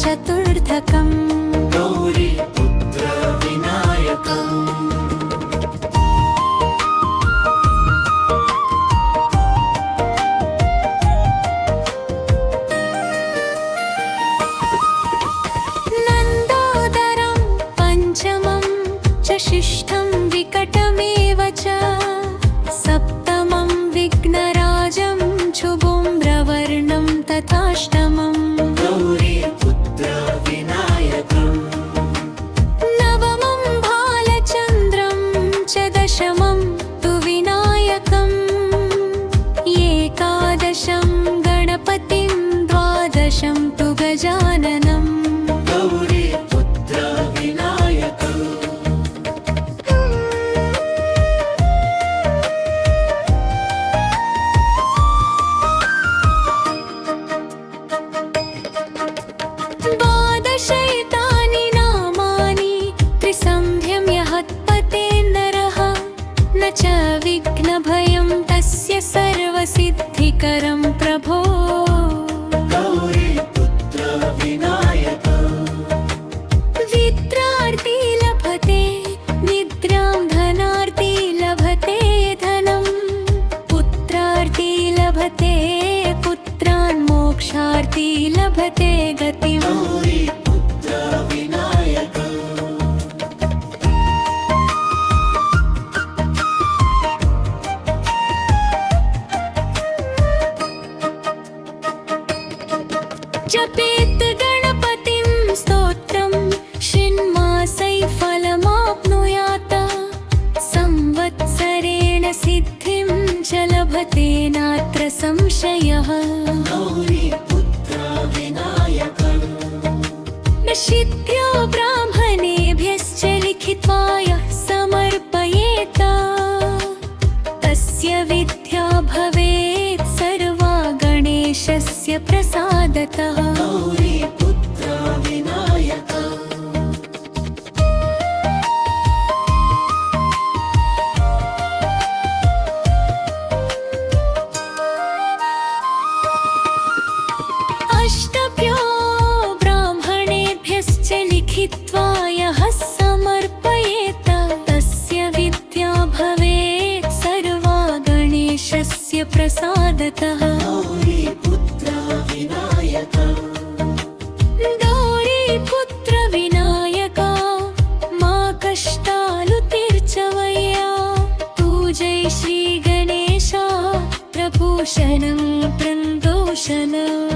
चतुर्थकम् गौरीपुत्र विनायकम् नन्दोदरं पञ्चमं च शिष्ठं विकटमेव च सप्तमं विघ्नराजं शुभोम्रवर्णं तथाष्टमम् गौरीपुत्र विनायकम् नवमं भालचन्द्रं च दशमं तु विनायकम् एकादशं गणपतिं द्वादशं तु गजाननम् गौरीपुत्र विनायकम् द्वादशैतानि नामानि त्रिसन्ध्यम्य हत्पते नरः न च विघ्नभयं तस्य सर्वसिद्धिकरं प्रभो गौरीपुत्र विनायकम् विद्रार्ती लभते निद्रां धनार्ती लभते धनं पुत्रार्ती लभते पुत्रान् मोक्षार्ती लभते गतिम् गौरीपुत्र विनायकम् जपेत् गणपतिं स्तोत्रं षण्मासैः फलमाप्नुयात् संवत्सरेण सिद्धिं च लभते नात्र संशयः गौरीपुत्र विनायकम् न सिद्ध्यो ब्राह्मणेभ्यश्च लिखित्वा यः समर्पयेत् तस्य विद्या भवेत् सर्वा गणेशस्य प्रसादतः गौरीपुत्र विनायकम् अष्टभ्यो ब्राह्मणेभ्यश्च लिखित्वा यः समर्पयेत् तस्य विद्या भवेत् सर्वा गणेशस्य प्रसादतः गौरीपुत्र विनायकम् गौरीपुत्र विनायका మా కష్టాలు తీర్చవయ్యా పూజై శ్రీ గణేశ ప్రభూషణం ప్రదోషణం